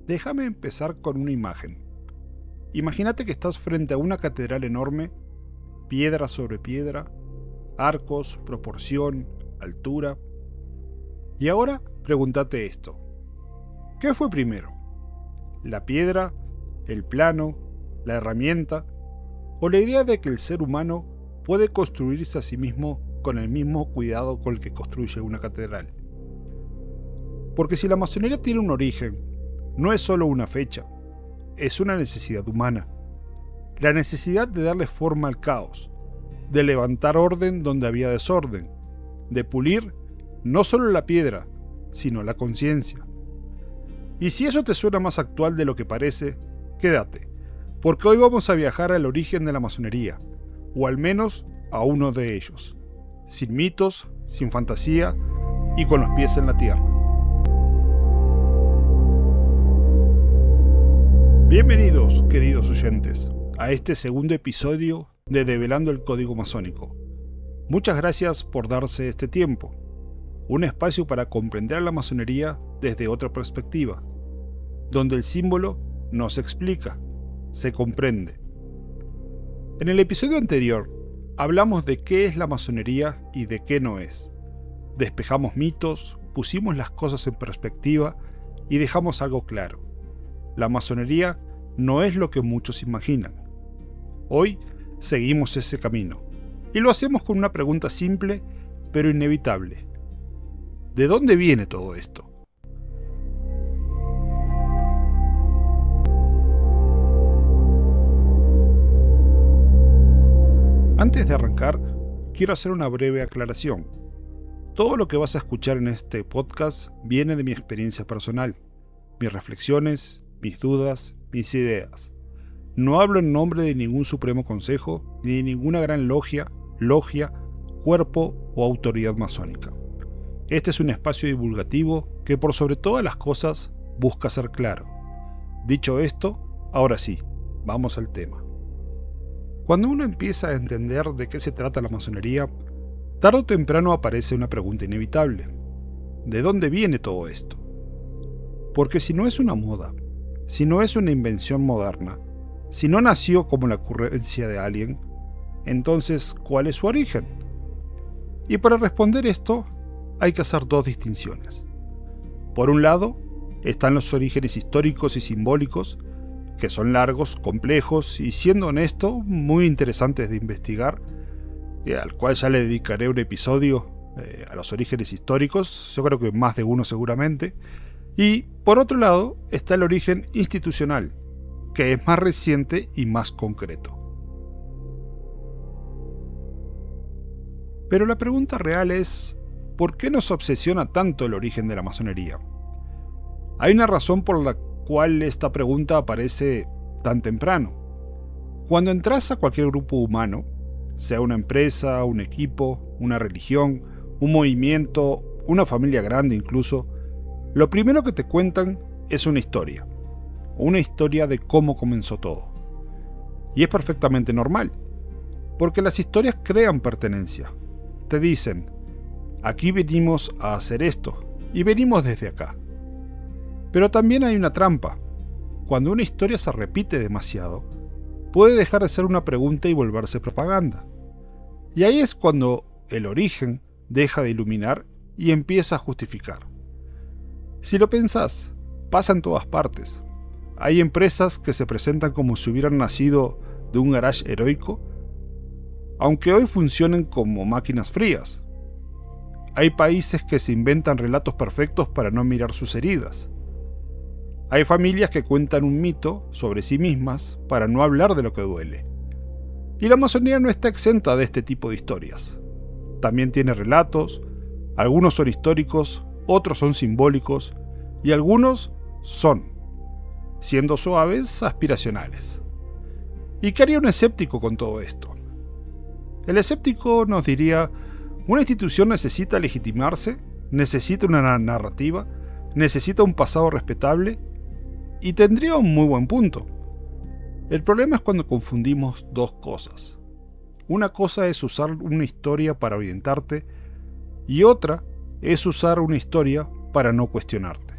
Déjame empezar con una imagen. Imagínate que estás frente a una catedral enorme, piedra sobre piedra, arcos, proporción, altura. Y ahora pregúntate esto. ¿Qué fue primero? ¿La piedra, el plano, la herramienta o la idea de que el ser humano puede construirse a sí mismo con el mismo cuidado con el que construye una catedral? Porque si la masonería tiene un origen, no es solo una fecha, es una necesidad humana. La necesidad de darle forma al caos, de levantar orden donde había desorden, de pulir no solo la piedra, sino la conciencia. Y si eso te suena más actual de lo que parece, quédate, porque hoy vamos a viajar al origen de la masonería, o al menos a uno de ellos, sin mitos, sin fantasía y con los pies en la tierra. Bienvenidos, queridos oyentes, a este segundo episodio de Develando el Código Masónico. Muchas gracias por darse este tiempo, un espacio para comprender a la masonería desde otra perspectiva, donde el símbolo no se explica, se comprende. En el episodio anterior, hablamos de qué es la masonería y de qué no es. Despejamos mitos, pusimos las cosas en perspectiva y dejamos algo claro. La masonería no es lo que muchos imaginan. Hoy seguimos ese camino, y lo hacemos con una pregunta simple, pero inevitable. ¿De dónde viene todo esto? Antes de arrancar, quiero hacer una breve aclaración. Todo lo que vas a escuchar en este podcast viene de mi experiencia personal, mis reflexiones, mis dudas, mis ideas. No hablo en nombre de ningún supremo consejo, ni de ninguna gran logia, cuerpo o autoridad masónica. Este es un espacio divulgativo que por sobre todas las cosas busca ser claro. Dicho esto, ahora sí, vamos al tema. Cuando uno empieza a entender de qué se trata la masonería, tarde o temprano aparece una pregunta inevitable. ¿De dónde viene todo esto? Porque si no es una moda, si no es una invención moderna, si no nació como la ocurrencia de alguien, entonces, ¿cuál es su origen? Y para responder esto, hay que hacer dos distinciones. Por un lado, están los orígenes históricos y simbólicos, que son largos, complejos y, siendo honesto, muy interesantes de investigar, al cual ya le dedicaré un episodio a los orígenes históricos, yo creo que más de uno seguramente. Y, por otro lado, está el origen institucional, que es más reciente y más concreto. Pero la pregunta real es, ¿por qué nos obsesiona tanto el origen de la masonería? Hay una razón por la cual esta pregunta aparece tan temprano. Cuando entras a cualquier grupo humano, sea una empresa, un equipo, una religión, un movimiento, una familia grande incluso, lo primero que te cuentan es una historia de cómo comenzó todo. Y es perfectamente normal, porque las historias crean pertenencia. Te dicen, aquí venimos a hacer esto, y venimos desde acá. Pero también hay una trampa. Cuando una historia se repite demasiado, puede dejar de ser una pregunta y volverse propaganda. Y ahí es cuando el origen deja de iluminar y empieza a justificar. Si lo pensás, pasa en todas partes. Hay empresas que se presentan como si hubieran nacido de un garage heroico, aunque hoy funcionen como máquinas frías. Hay países que se inventan relatos perfectos para no mirar sus heridas. Hay familias que cuentan un mito sobre sí mismas para no hablar de lo que duele. Y la masonería no está exenta de este tipo de historias. También tiene relatos, algunos son históricos, otros son simbólicos y algunos son, siendo suaves, aspiracionales. ¿Y qué haría un escéptico con todo esto? El escéptico nos diría, una institución necesita legitimarse, necesita una narrativa, necesita un pasado respetable y tendría un muy buen punto. El problema es cuando confundimos dos cosas. Una cosa es usar una historia para orientarte y otra es usar una historia para no cuestionarte.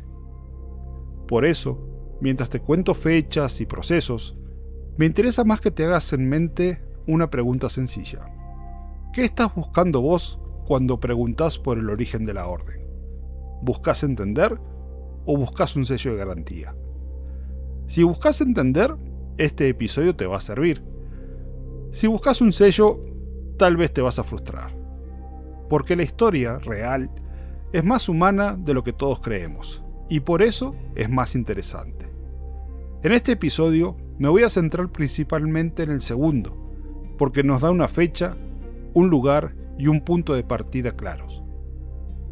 Por eso, mientras te cuento fechas y procesos, me interesa más que te hagas en mente una pregunta sencilla. ¿Qué estás buscando vos cuando preguntás por el origen de la orden? ¿Buscas entender o buscas un sello de garantía? Si buscas entender, este episodio te va a servir. Si buscas un sello, tal vez te vas a frustrar. Porque la historia real es más humana de lo que todos creemos, y por eso es más interesante. En este episodio me voy a centrar principalmente en el segundo, porque nos da una fecha, un lugar y un punto de partida claros.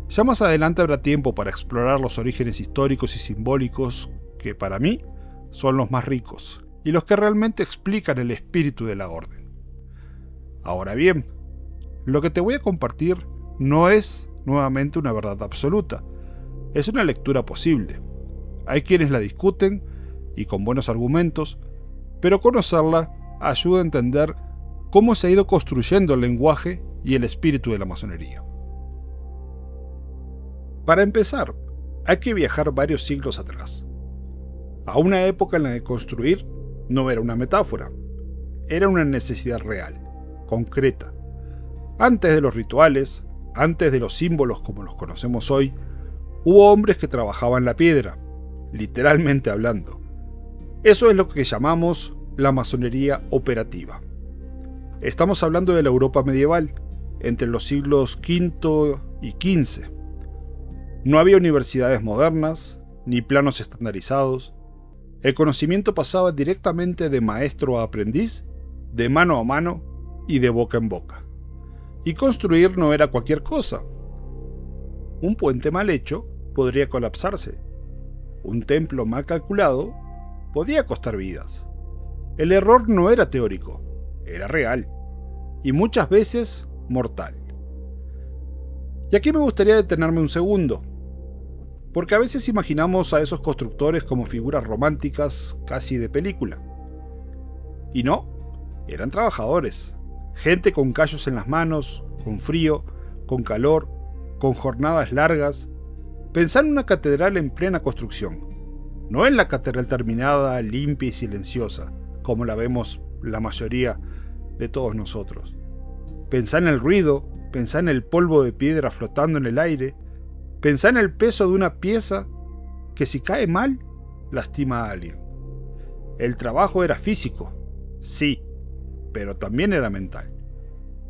Ya más adelante habrá tiempo para explorar los orígenes históricos y simbólicos que para mí son los más ricos y los que realmente explican el espíritu de la orden. Ahora bien, lo que te voy a compartir no es nuevamente una verdad absoluta, es una lectura posible. Hay quienes la discuten y con buenos argumentos, pero conocerla ayuda a entender cómo se ha ido construyendo el lenguaje y el espíritu de la masonería. Para empezar, hay que viajar varios siglos atrás, a una época en la que construir no era una metáfora, era una necesidad real, concreta. Antes de los rituales, antes de los símbolos como los conocemos hoy, hubo hombres que trabajaban la piedra, literalmente hablando. Eso es lo que llamamos la masonería operativa. Estamos hablando de la Europa medieval, entre los siglos V y XV. No había universidades modernas, ni planos estandarizados. El conocimiento pasaba directamente de maestro a aprendiz, de mano a mano y de boca en boca. Y construir no era cualquier cosa. Un puente mal hecho podría colapsarse. Un templo mal calculado podía costar vidas. El error no era teórico, era real, y muchas veces mortal. Y aquí me gustaría detenerme un segundo, porque a veces imaginamos a esos constructores como figuras románticas casi de película. Y no, eran trabajadores, gente con callos en las manos, con frío, con calor, con jornadas largas. Pensá en una catedral en plena construcción, no en la catedral terminada, limpia y silenciosa, como la vemos la mayoría de todos nosotros. Pensá en el ruido, pensá en el polvo de piedra flotando en el aire, pensá en el peso de una pieza que si cae mal, lastima a alguien. El trabajo era físico, sí, pero también era mental.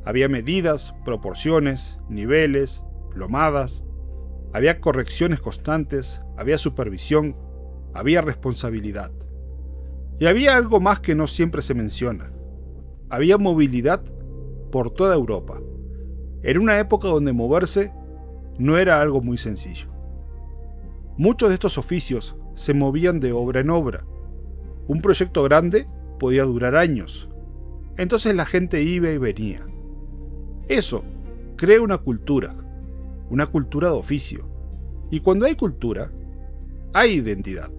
Había medidas, proporciones, niveles, plomadas, había correcciones constantes, había supervisión, había responsabilidad. Y había algo más que no siempre se menciona. Había movilidad por toda Europa. Era una época donde moverse no era algo muy sencillo. Muchos de estos oficios se movían de obra en obra. Un proyecto grande podía durar años. Entonces la gente iba y venía. Eso crea una cultura de oficio. Y cuando hay cultura, hay identidad.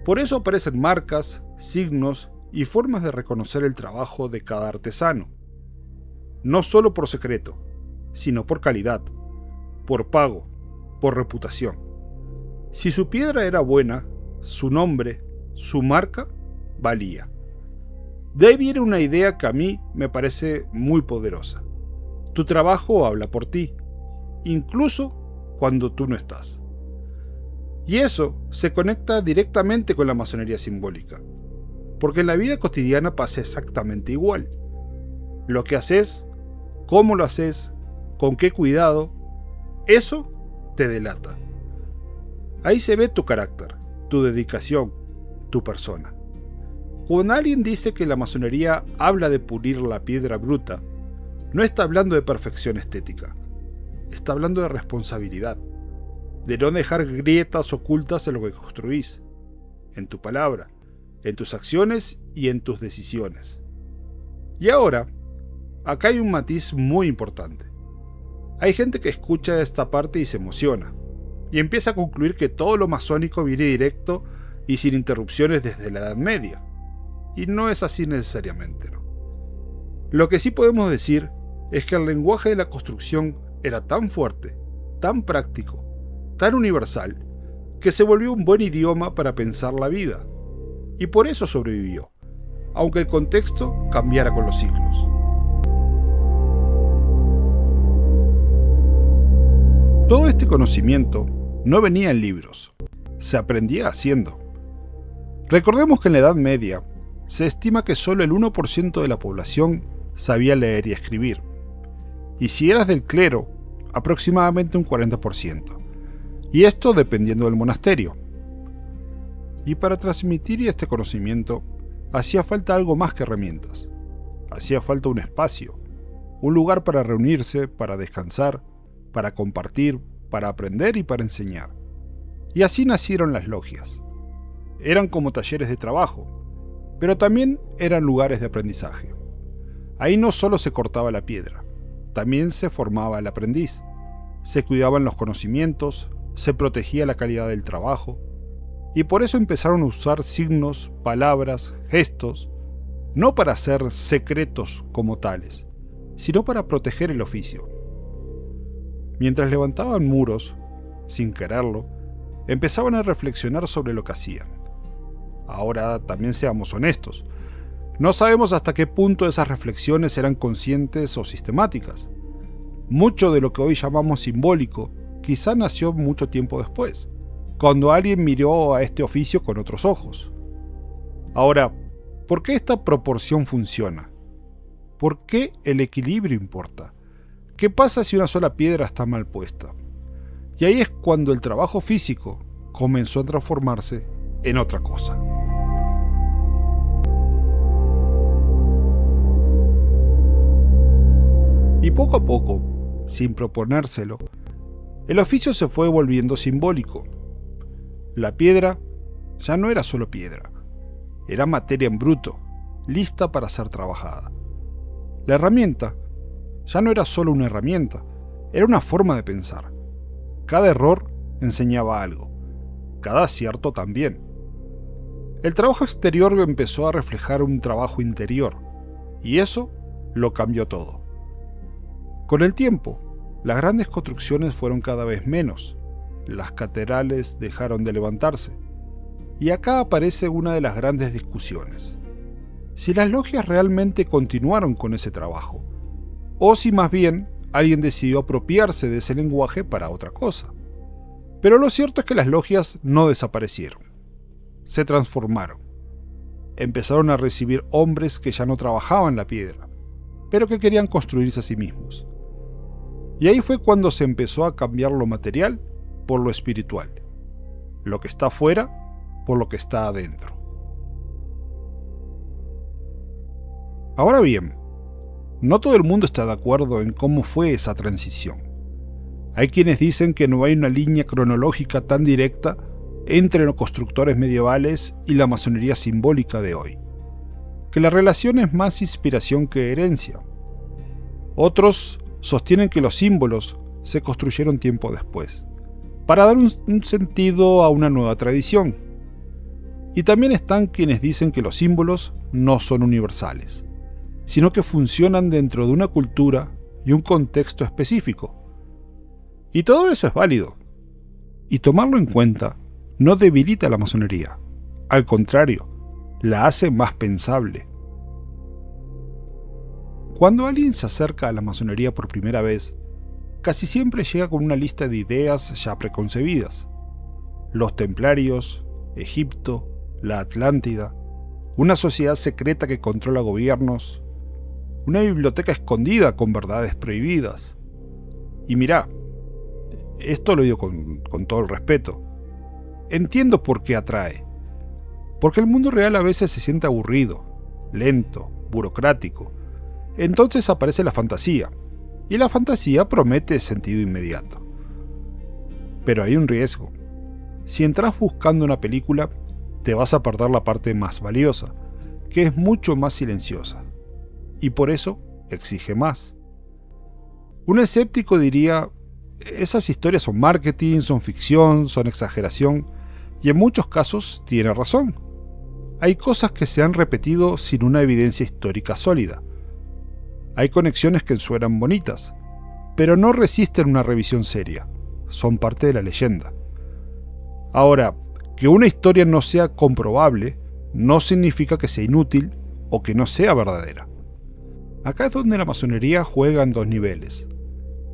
Por eso aparecen marcas, signos y formas de reconocer el trabajo de cada artesano. No solo por secreto, sino por calidad, por pago, por reputación. Si su piedra era buena, su nombre, su marca, valía. De ahí viene una idea que a mí me parece muy poderosa. Tu trabajo habla por ti, incluso cuando tú no estás. Y eso se conecta directamente con la masonería simbólica, porque en la vida cotidiana pasa exactamente igual. Lo que haces, cómo lo haces, con qué cuidado, eso te delata. Ahí se ve tu carácter, tu dedicación, tu persona. Cuando alguien dice que la masonería habla de pulir la piedra bruta, no está hablando de perfección estética, está hablando de responsabilidad, de no dejar grietas ocultas en lo que construís, en tu palabra, en tus acciones y en tus decisiones. Y ahora, acá hay un matiz muy importante. Hay gente que escucha esta parte y se emociona, y empieza a concluir que todo lo masónico viene directo y sin interrupciones desde la Edad Media. Y no es así necesariamente, ¿no? Lo que sí podemos decir es que el lenguaje de la construcción era tan fuerte, tan práctico, tan universal, que se volvió un buen idioma para pensar la vida, y por eso sobrevivió, aunque el contexto cambiara con los siglos. Todo este conocimiento no venía en libros, se aprendía haciendo. Recordemos que en la Edad Media se estima que solo el 1% de la población sabía leer y escribir, y si eras del clero, aproximadamente un 40%, y esto dependiendo del monasterio. Y para transmitir este conocimiento, hacía falta algo más que herramientas. Hacía falta un espacio, un lugar para reunirse, para descansar, para compartir, para aprender y para enseñar. Y así nacieron las logias. Eran como talleres de trabajo, pero también eran lugares de aprendizaje. Ahí no solo se cortaba la piedra, también se formaba el aprendiz. Se cuidaban los conocimientos, se protegía la calidad del trabajo, y por eso empezaron a usar signos, palabras, gestos, no para ser secretos como tales, sino para proteger el oficio. Mientras levantaban muros, sin quererlo, empezaban a reflexionar sobre lo que hacían. Ahora también seamos honestos, no sabemos hasta qué punto esas reflexiones eran conscientes o sistemáticas. Mucho de lo que hoy llamamos simbólico quizá nació mucho tiempo después, cuando alguien miró a este oficio con otros ojos. Ahora, ¿por qué esta proporción funciona? ¿Por qué el equilibrio importa? ¿Qué pasa si una sola piedra está mal puesta? Y ahí es cuando el trabajo físico comenzó a transformarse en otra cosa. Y poco a poco, sin proponérselo, el oficio se fue volviendo simbólico. La piedra ya no era solo piedra, era materia en bruto, lista para ser trabajada. La herramienta ya no era solo una herramienta, era una forma de pensar. Cada error enseñaba algo, cada acierto también. El trabajo exterior empezó a reflejar un trabajo interior, y eso lo cambió todo. Con el tiempo, las grandes construcciones fueron cada vez menos, las catedrales dejaron de levantarse, y acá aparece una de las grandes discusiones. Si las logias realmente continuaron con ese trabajo, o si más bien alguien decidió apropiarse de ese lenguaje para otra cosa. Pero lo cierto es que las logias no desaparecieron, se transformaron. Empezaron a recibir hombres que ya no trabajaban la piedra, pero que querían construirse a sí mismos. Y ahí fue cuando se empezó a cambiar lo material por lo espiritual, lo que está afuera por lo que está adentro. Ahora bien, no todo el mundo está de acuerdo en cómo fue esa transición. Hay quienes dicen que no hay una línea cronológica tan directa entre los constructores medievales y la masonería simbólica de hoy, que la relación es más inspiración que herencia. Otros sostienen que los símbolos se construyeron tiempo después, para dar un sentido a una nueva tradición. Y también están quienes dicen que los símbolos no son universales, sino que funcionan dentro de una cultura y un contexto específico. Y todo eso es válido. Y tomarlo en cuenta no debilita la masonería, al contrario, la hace más pensable. Cuando alguien se acerca a la masonería por primera vez, casi siempre llega con una lista de ideas ya preconcebidas. Los templarios, Egipto, la Atlántida, una sociedad secreta que controla gobiernos, una biblioteca escondida con verdades prohibidas. Y mirá, esto lo digo con todo el respeto. Entiendo por qué atrae. Porque el mundo real a veces se siente aburrido, lento, burocrático. Entonces aparece la fantasía, y la fantasía promete sentido inmediato. Pero hay un riesgo. Si entras buscando una película, te vas a perder la parte más valiosa, que es mucho más silenciosa, y por eso exige más. Un escéptico diría, esas historias son marketing, son ficción, son exageración, y en muchos casos tiene razón. Hay cosas que se han repetido sin una evidencia histórica sólida. Hay conexiones que suenan bonitas, pero no resisten una revisión seria, son parte de la leyenda. Ahora, que una historia no sea comprobable no significa que sea inútil o que no sea verdadera. Acá es donde la masonería juega en dos niveles.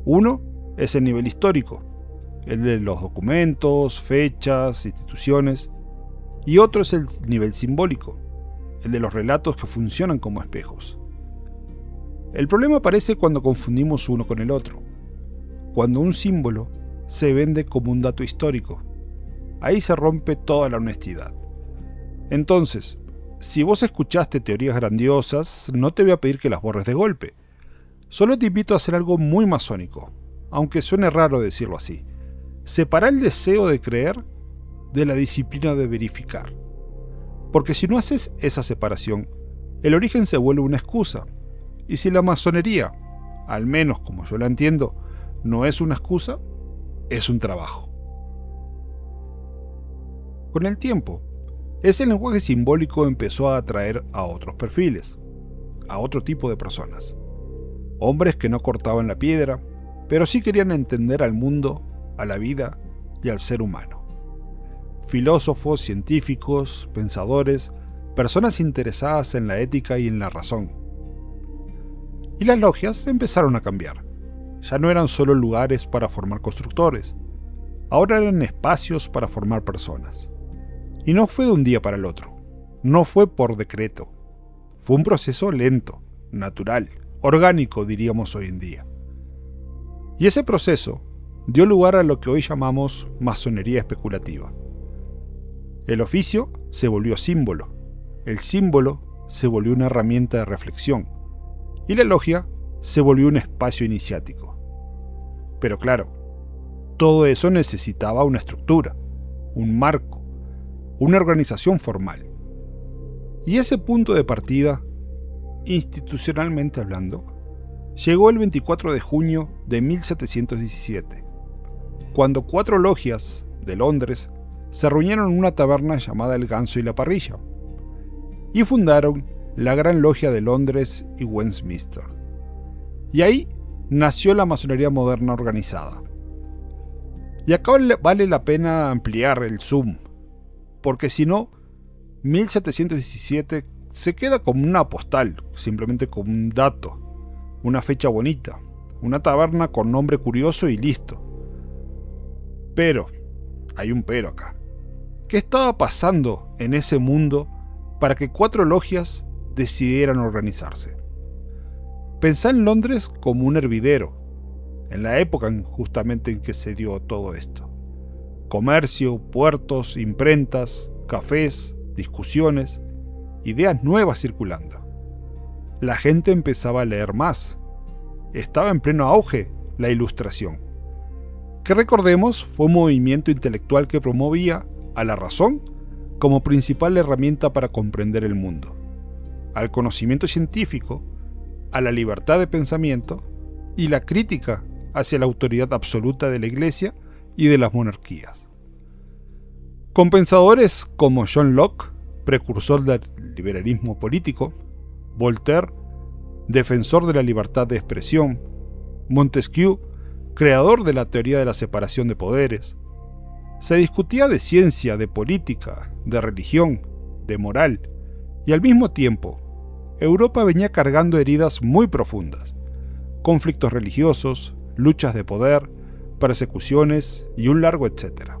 Uno es el nivel histórico, el de los documentos, fechas, instituciones, y otro es el nivel simbólico, el de los relatos que funcionan como espejos. El problema aparece cuando confundimos uno con el otro, cuando un símbolo se vende como un dato histórico. Ahí se rompe toda la honestidad. Entonces, si vos escuchaste teorías grandiosas, no te voy a pedir que las borres de golpe. Solo te invito a hacer algo muy masónico, aunque suene raro decirlo así. Separar el deseo de creer de la disciplina de verificar. Porque si no haces esa separación, el origen se vuelve una excusa. Y si la masonería, al menos como yo la entiendo, no es una excusa, es un trabajo. Con el tiempo, ese lenguaje simbólico empezó a atraer a otros perfiles, a otro tipo de personas. Hombres que no cortaban la piedra, pero sí querían entender al mundo, a la vida y al ser humano. Filósofos, científicos, pensadores, personas interesadas en la ética y en la razón. Y las logias empezaron a cambiar. Ya no eran solo lugares para formar constructores, ahora eran espacios para formar personas. Y no fue de un día para el otro, no fue por decreto, fue un proceso lento, natural, orgánico diríamos hoy en día. Y ese proceso dio lugar a lo que hoy llamamos masonería especulativa. El oficio se volvió símbolo, el símbolo se volvió una herramienta de reflexión, y la logia se volvió un espacio iniciático. Pero claro, todo eso necesitaba una estructura, un marco, una organización formal. Y ese punto de partida, institucionalmente hablando, llegó el 24 de junio de 1717, cuando 4 logias de Londres se reunieron en una taberna llamada El Ganso y la Parrilla, y fundaron la Gran Logia de Londres y Westminster. Y ahí nació la masonería moderna organizada. Y acá vale la pena ampliar el zoom, porque si no, 1717 se queda como una postal, simplemente como un dato, una fecha bonita, una taberna con nombre curioso y listo. Pero, hay un pero acá. ¿Qué estaba pasando en ese mundo para que 4 logias decidieran organizarse? Pensá en Londres como un hervidero, en la época justamente en que se dio todo esto. Comercio, puertos, imprentas, cafés, discusiones, ideas nuevas circulando. La gente empezaba a leer más. Estaba en pleno auge la Ilustración, que recordemos fue un movimiento intelectual que promovía a la razón como principal herramienta para comprender el mundo, al conocimiento científico, a la libertad de pensamiento y la crítica hacia la autoridad absoluta de la Iglesia y de las monarquías. Con pensadores como John Locke, precursor del liberalismo político, Voltaire, defensor de la libertad de expresión, Montesquieu, creador de la teoría de la separación de poderes, se discutía de ciencia, de política, de religión, de moral, y al mismo tiempo, Europa venía cargando heridas muy profundas, conflictos religiosos, luchas de poder, persecuciones y un largo etcétera.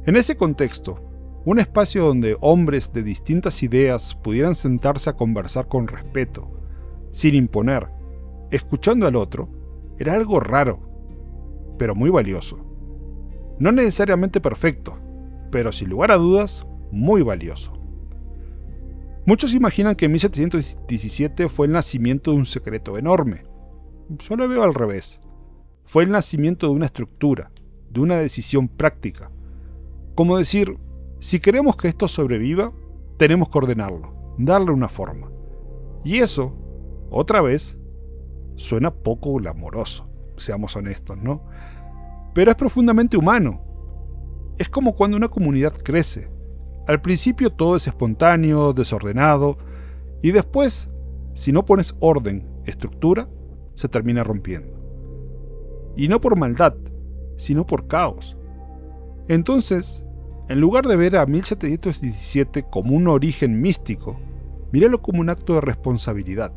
En ese contexto, un espacio donde hombres de distintas ideas pudieran sentarse a conversar con respeto, sin imponer, escuchando al otro, era algo raro, pero muy valioso. No necesariamente perfecto, pero sin lugar a dudas, muy valioso. Muchos imaginan que 1717 fue el nacimiento de un secreto enorme. Yo lo veo al revés. Fue el nacimiento de una estructura, de una decisión práctica. Como decir, si queremos que esto sobreviva, tenemos que ordenarlo, darle una forma. Y eso, otra vez, suena poco glamoroso, seamos honestos, ¿no? Pero es profundamente humano. Es como cuando una comunidad crece. Al principio todo es espontáneo, desordenado, y después, si no pones orden, estructura, se termina rompiendo. Y no por maldad, sino por caos. Entonces, en lugar de ver a 1717 como un origen místico, míralo como un acto de responsabilidad.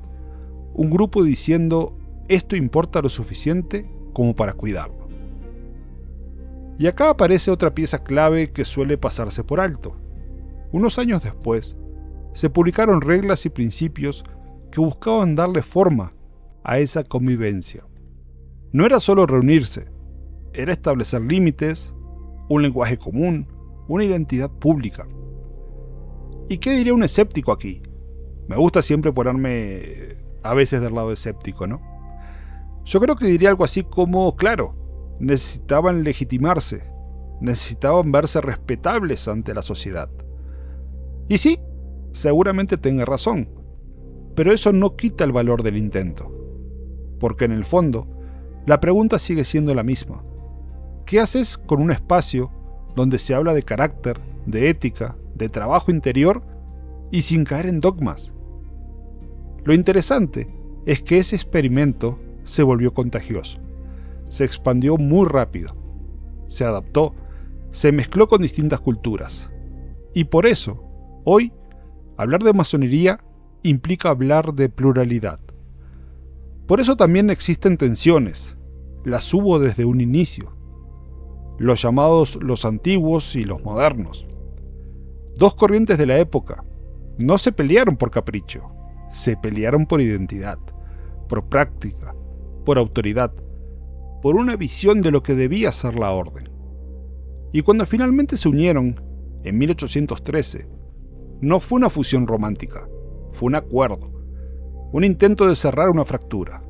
Un grupo diciendo, esto importa lo suficiente como para cuidarlo. Y acá aparece otra pieza clave que suele pasarse por alto. Unos años después, se publicaron reglas y principios que buscaban darle forma a esa convivencia. No era solo reunirse, era establecer límites, un lenguaje común, una identidad pública. ¿Y qué diría un escéptico aquí? Me gusta siempre ponerme a veces del lado escéptico, ¿no? Yo creo que diría algo así como, claro, necesitaban legitimarse, necesitaban verse respetables ante la sociedad. Y sí, seguramente tenga razón, pero eso no quita el valor del intento, porque en el fondo, la pregunta sigue siendo la misma. ¿Qué haces con un espacio donde se habla de carácter, de ética, de trabajo interior y sin caer en dogmas? Lo interesante es que ese experimento se volvió contagioso, se expandió muy rápido, se adaptó, se mezcló con distintas culturas. Y por eso, hoy, hablar de masonería implica hablar de pluralidad. Por eso también existen tensiones, las hubo desde un inicio. Los llamados los antiguos y los modernos. Dos corrientes de la época. No se pelearon por capricho, se pelearon por identidad, por práctica, por autoridad, por una visión de lo que debía ser la orden. Y cuando finalmente se unieron, en 1813, no fue una fusión romántica, fue un acuerdo, un intento de cerrar una fractura,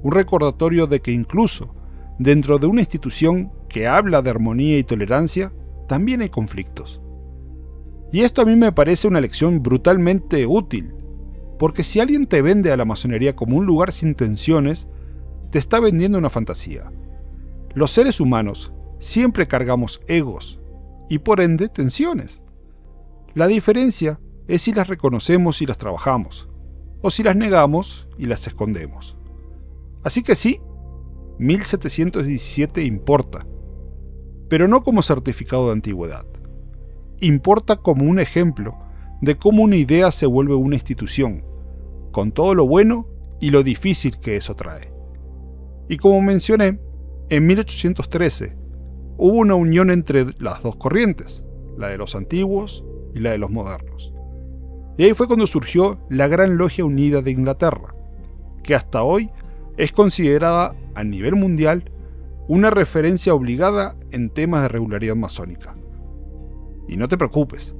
un recordatorio de que incluso dentro de una institución que habla de armonía y tolerancia, también hay conflictos. Y esto a mí me parece una lección brutalmente útil, porque si alguien te vende a la masonería como un lugar sin tensiones, te está vendiendo una fantasía. Los seres humanos siempre cargamos egos y por ende tensiones. La diferencia es si las reconocemos y las trabajamos, o si las negamos y las escondemos. Así que sí, 1717 importa, pero no como certificado de antigüedad. Importa como un ejemplo de cómo una idea se vuelve una institución, con todo lo bueno y lo difícil que eso trae. Y como mencioné, en 1813 hubo una unión entre las dos corrientes, la de los antiguos y la de los modernos. Y ahí fue cuando surgió la Gran Logia Unida de Inglaterra, que hasta hoy es considerada a nivel mundial una referencia obligada en temas de regularidad masónica. Y no te preocupes,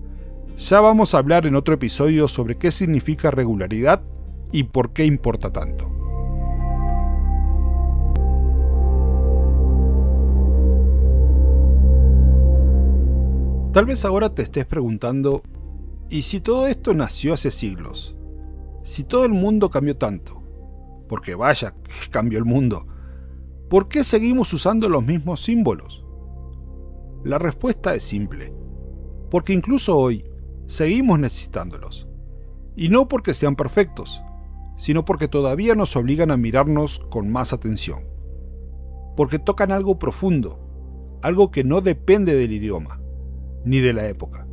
ya vamos a hablar en otro episodio sobre qué significa regularidad y por qué importa tanto. Tal vez ahora te estés preguntando, ¿y si todo esto nació hace siglos? Si todo el mundo cambió tanto, porque vaya, que cambió el mundo, ¿por qué seguimos usando los mismos símbolos? La respuesta es simple, porque incluso hoy seguimos necesitándolos, y no porque sean perfectos, sino porque todavía nos obligan a mirarnos con más atención, porque tocan algo profundo, algo que no depende del idioma, ni de la época.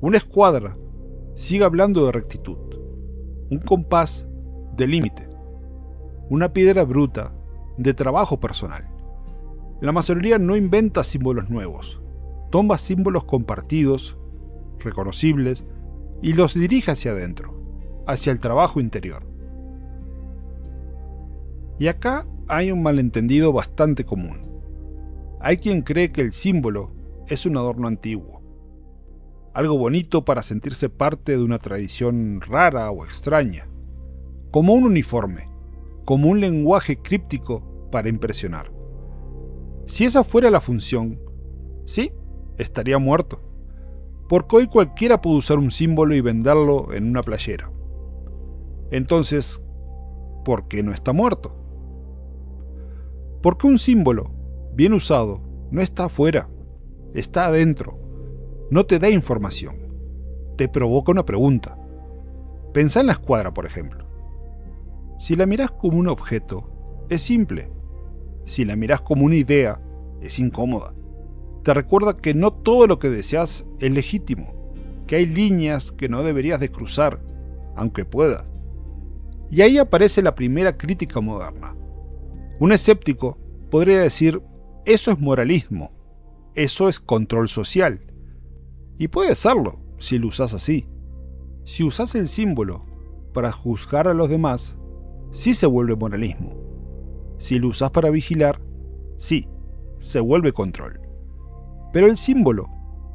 Una escuadra sigue hablando de rectitud, un compás de límite, una piedra bruta de trabajo personal. La masonería no inventa símbolos nuevos, toma símbolos compartidos, reconocibles, y los dirige hacia adentro, hacia el trabajo interior. Y acá hay un malentendido bastante común. Hay quien cree que el símbolo es un adorno antiguo, algo bonito para sentirse parte de una tradición rara o extraña, como un uniforme, como un lenguaje críptico para impresionar. Si esa fuera la función, sí, estaría muerto, porque hoy cualquiera puede usar un símbolo y venderlo en una playera. Entonces, ¿por qué no está muerto? Porque un símbolo, bien usado, no está afuera, está adentro. No te da información, te provoca una pregunta. Pensá en la escuadra, por ejemplo. Si la mirás como un objeto, es simple. Si la mirás como una idea, es incómoda. Te recuerda que no todo lo que deseas es legítimo, que hay líneas que no deberías de cruzar, aunque puedas. Y ahí aparece la primera crítica moderna. Un escéptico podría decir, eso es moralismo, eso es control social. Y puede serlo, si lo usas así. Si usas el símbolo para juzgar a los demás, sí se vuelve moralismo. Si lo usas para vigilar, sí, se vuelve control. Pero el símbolo,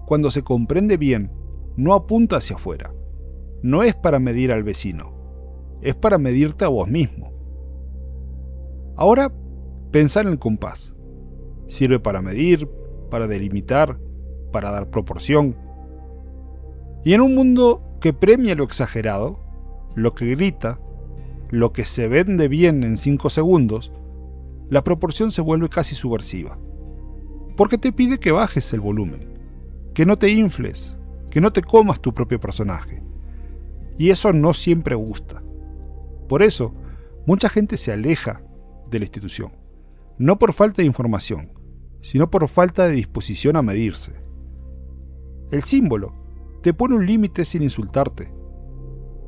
cuando se comprende bien, no apunta hacia afuera. No es para medir al vecino, es para medirte a vos mismo. Ahora, pensá en el compás. Sirve para medir, para delimitar, para dar proporción. Y en un mundo que premia lo exagerado, lo que grita, lo que se vende bien en 5 segundos, la proporción se vuelve casi subversiva. Porque te pide que bajes el volumen, que no te infles, que no te comas tu propio personaje. Y eso no siempre gusta. Por eso, mucha gente se aleja de la institución, no por falta de información, sino por falta de disposición a medirse. El símbolo te pone un límite sin insultarte.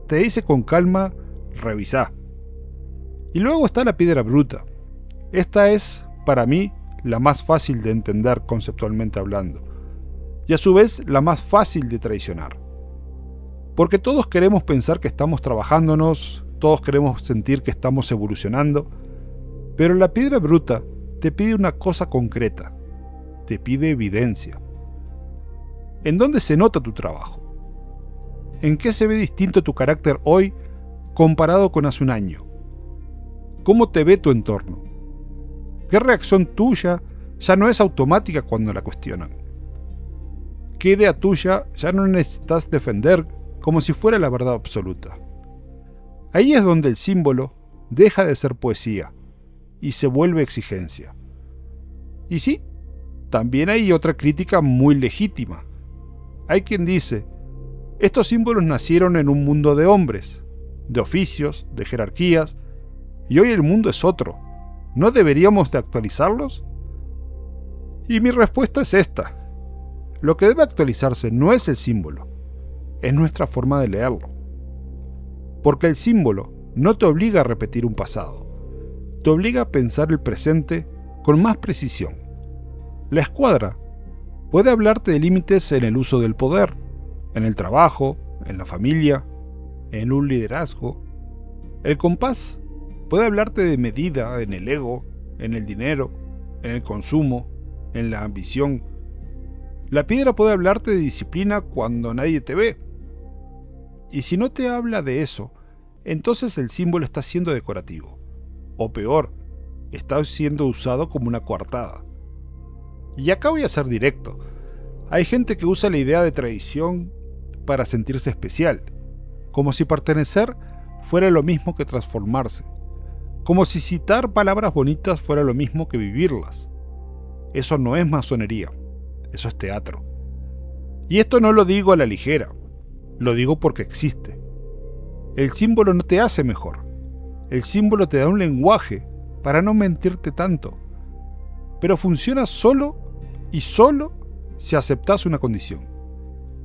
Te dice con calma, revisá. Y luego está la piedra bruta. Esta es, para mí, la más fácil de entender conceptualmente hablando, y a su vez la más fácil de traicionar. Porque todos queremos pensar que estamos trabajándonos, todos queremos sentir que estamos evolucionando, pero la piedra bruta te pide una cosa concreta, te pide evidencia. ¿En dónde se nota tu trabajo? ¿En qué se ve distinto tu carácter hoy comparado con hace un año? ¿Cómo te ve tu entorno? ¿Qué reacción tuya ya no es automática cuando la cuestionan? ¿Qué idea tuya ya no necesitas defender como si fuera la verdad absoluta? Ahí es donde el símbolo deja de ser poesía y se vuelve exigencia. Y sí, también hay otra crítica muy legítima. Hay quien dice, estos símbolos nacieron en un mundo de hombres, de oficios, de jerarquías, y hoy el mundo es otro. ¿No deberíamos de actualizarlos? Y mi respuesta es esta. Lo que debe actualizarse no es el símbolo, es nuestra forma de leerlo. Porque el símbolo no te obliga a repetir un pasado, te obliga a pensar el presente con más precisión. La escuadra puede hablarte de límites en el uso del poder, en el trabajo, en la familia, en un liderazgo. El compás puede hablarte de medida en el ego, en el dinero, en el consumo, en la ambición. La piedra puede hablarte de disciplina cuando nadie te ve. Y si no te habla de eso, entonces el símbolo está siendo decorativo. O peor, está siendo usado como una coartada. Y acá voy a ser directo. Hay gente que usa la idea de tradición para sentirse especial, como si pertenecer fuera lo mismo que transformarse, como si citar palabras bonitas fuera lo mismo que vivirlas. Eso no es masonería, eso es teatro. Y esto no lo digo a la ligera, lo digo porque existe. El símbolo no te hace mejor, el símbolo te da un lenguaje para no mentirte tanto, pero funciona solo y solo si aceptás una condición.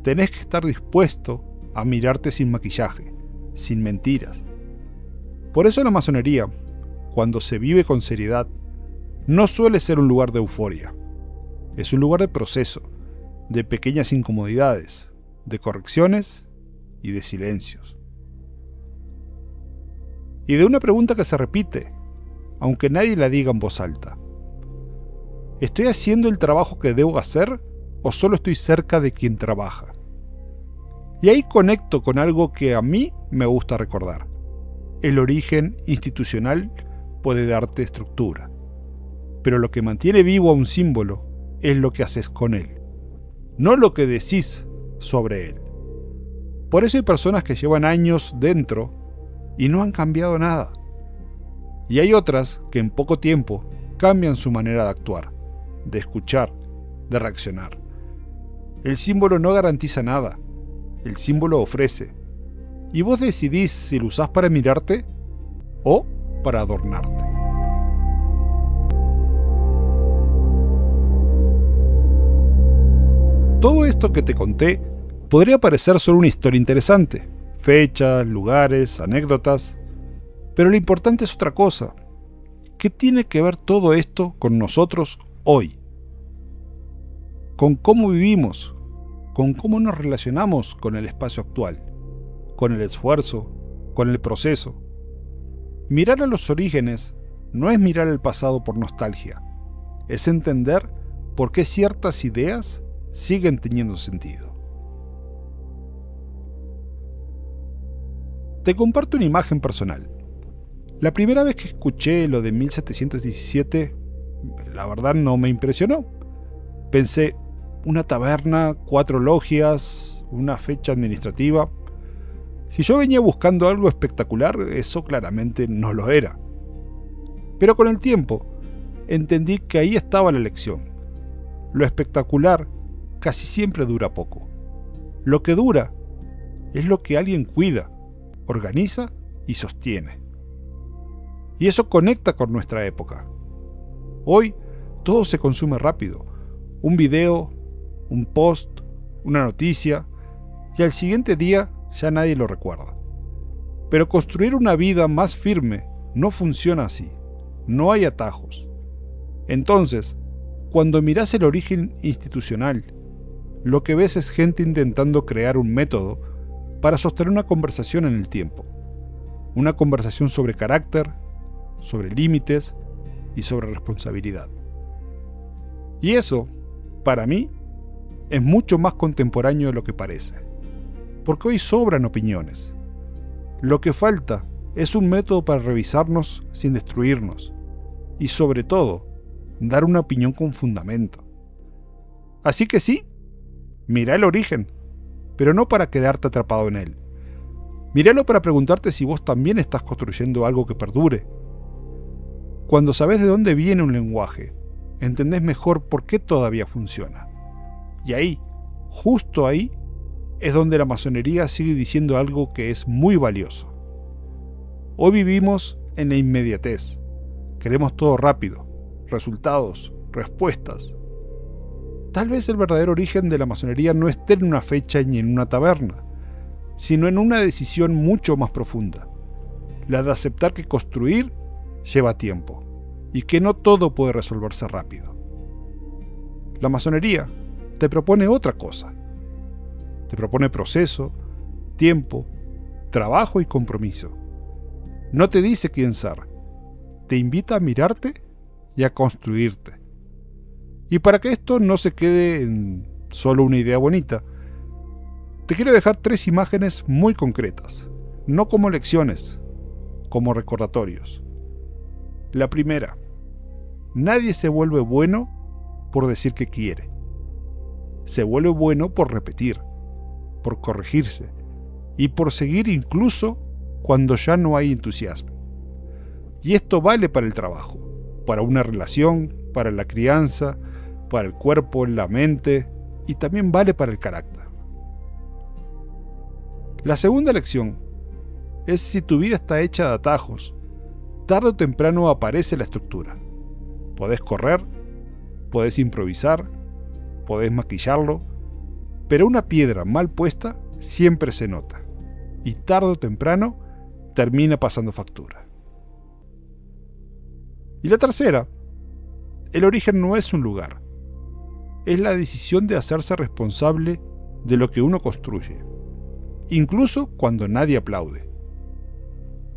Tenés que estar dispuesto a mirarte sin maquillaje, sin mentiras. Por eso la masonería, cuando se vive con seriedad, no suele ser un lugar de euforia. Es un lugar de proceso, de pequeñas incomodidades, de correcciones y de silencios. Y de una pregunta que se repite, aunque nadie la diga en voz alta. ¿Estoy haciendo el trabajo que debo hacer o solo estoy cerca de quien trabaja? Y ahí conecto con algo que a mí me gusta recordar. El origen institucional puede darte estructura, pero lo que mantiene vivo a un símbolo es lo que haces con él, no lo que decís sobre él. Por eso hay personas que llevan años dentro y no han cambiado nada. Y hay otras que en poco tiempo cambian su manera de actuar, de escuchar, de reaccionar. El símbolo no garantiza nada, el símbolo ofrece. Y vos decidís si lo usás para mirarte o para adornarte. Todo esto que te conté podría parecer solo una historia interesante, fechas, lugares, anécdotas, pero lo importante es otra cosa. ¿Qué tiene que ver todo esto con nosotros hoy? Con cómo vivimos, con cómo nos relacionamos con el espacio actual, con el esfuerzo, con el proceso. Mirar a los orígenes no es mirar el pasado por nostalgia, es entender por qué ciertas ideas siguen teniendo sentido. Te comparto una imagen personal. La primera vez que escuché lo de 1717, la verdad no me impresionó. Pensé, una taberna, 4 logias, una fecha administrativa. Si yo venía buscando algo espectacular, eso claramente no lo era. Pero con el tiempo, entendí que ahí estaba la lección. Lo espectacular casi siempre dura poco. Lo que dura es lo que alguien cuida, organiza y sostiene. Y eso conecta con nuestra época. Hoy todo se consume rápido. Un video, un post, una noticia, y al siguiente día ya nadie lo recuerda. Pero construir una vida más firme no funciona así. No hay atajos. Entonces, cuando miras el origen institucional, lo que ves es gente intentando crear un método para sostener una conversación en el tiempo. Una conversación sobre carácter, sobre límites y sobre responsabilidad. Y eso, para mí, es mucho más contemporáneo de lo que parece. Porque hoy sobran opiniones. Lo que falta es un método para revisarnos sin destruirnos. Y sobre todo, dar una opinión con fundamento. Así que sí, mira el origen, pero no para quedarte atrapado en él. Míralo para preguntarte si vos también estás construyendo algo que perdure. Cuando sabes de dónde viene un lenguaje, entendés mejor por qué todavía funciona. Y ahí, justo ahí, es donde la masonería sigue diciendo algo que es muy valioso. Hoy vivimos en la inmediatez. Queremos todo rápido, resultados, respuestas. Tal vez el verdadero origen de la masonería no esté en una fecha ni en una taberna, sino en una decisión mucho más profunda, la de aceptar que construir lleva tiempo y que no todo puede resolverse rápido. La masonería te propone otra cosa. Te propone proceso, tiempo, trabajo y compromiso. No te dice quién ser, te invita a mirarte y a construirte. Y para que esto no se quede en solo una idea bonita, te quiero dejar 3 imágenes muy concretas, no como lecciones, como recordatorios. La primera, nadie se vuelve bueno por decir que quiere. Se vuelve bueno por repetir, por corregirse y por seguir incluso cuando ya no hay entusiasmo. Y esto vale para el trabajo, para una relación, para la crianza, para el cuerpo, la mente y también vale para el carácter. La segunda lección es si tu vida está hecha de atajos, tarde o temprano aparece la estructura. Podés correr, podés improvisar, podés maquillarlo, pero una piedra mal puesta siempre se nota y tarde o temprano termina pasando factura. Y la tercera, el origen no es un lugar, es la decisión de hacerse responsable de lo que uno construye, incluso cuando nadie aplaude.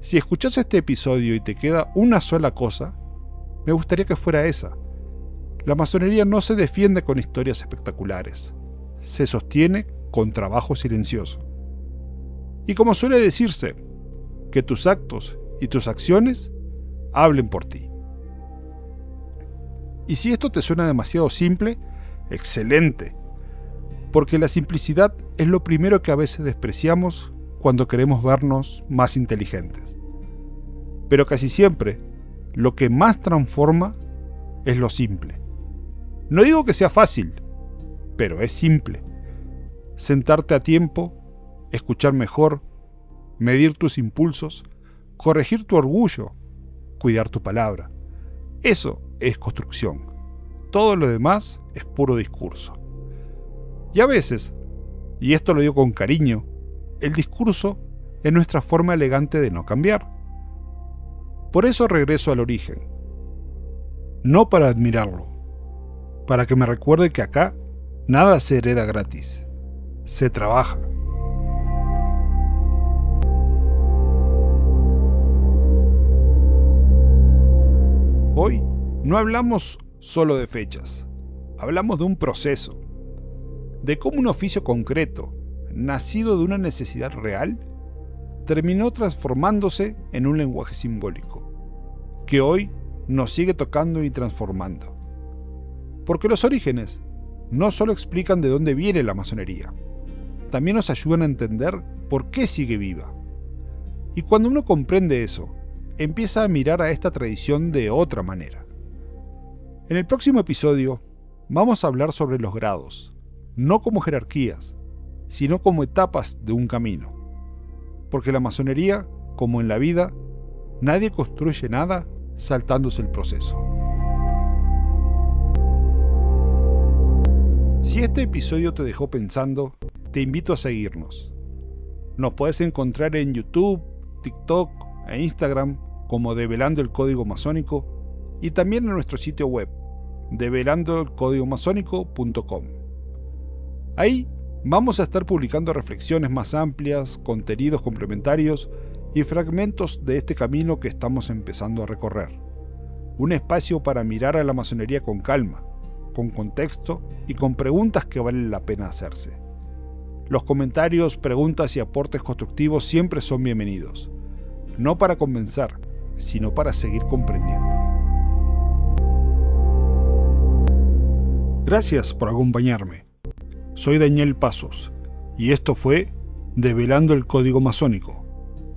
Si escuchás este episodio y te queda una sola cosa, me gustaría que fuera esa. La masonería no se defiende con historias espectaculares, se sostiene con trabajo silencioso. Y como suele decirse, que tus actos y tus acciones hablen por ti. Y si esto te suena demasiado simple, excelente, porque la simplicidad es lo primero que a veces despreciamos cuando queremos vernos más inteligentes. Pero casi siempre, lo que más transforma es lo simple. No digo que sea fácil, pero es simple. Sentarte a tiempo, escuchar mejor, medir tus impulsos, corregir tu orgullo, cuidar tu palabra. Eso es construcción. Todo lo demás es puro discurso. Y a veces, y esto lo digo con cariño, el discurso es nuestra forma elegante de no cambiar. Por eso regreso al origen. No para admirarlo, para que me recuerde que acá nada se hereda gratis, se trabaja. Hoy no hablamos solo de fechas, hablamos de un proceso, de cómo un oficio concreto, nacido de una necesidad real, terminó transformándose en un lenguaje simbólico, que hoy nos sigue tocando y transformando. Porque los orígenes no solo explican de dónde viene la masonería, también nos ayudan a entender por qué sigue viva. Y cuando uno comprende eso, empieza a mirar a esta tradición de otra manera. En el próximo episodio vamos a hablar sobre los grados, no como jerarquías, sino como etapas de un camino. Porque la masonería, como en la vida, nadie construye nada saltándose el proceso. Si este episodio te dejó pensando, te invito a seguirnos. Nos puedes encontrar en YouTube, TikTok e Instagram como Develando el Código Masónico y también en nuestro sitio web, develandoelcódigomasónico.com. Ahí vamos a estar publicando reflexiones más amplias, contenidos complementarios y fragmentos de este camino que estamos empezando a recorrer. Un espacio para mirar a la masonería con calma, con contexto y con preguntas que valen la pena hacerse. Los comentarios, preguntas y aportes constructivos siempre son bienvenidos, no para convencer, sino para seguir comprendiendo. Gracias por acompañarme. Soy Daniel Pasos y esto fue Develando el Código Masónico,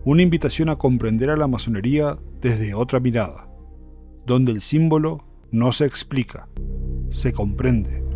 una invitación a comprender a la masonería desde otra mirada, donde el símbolo no se explica, se comprende.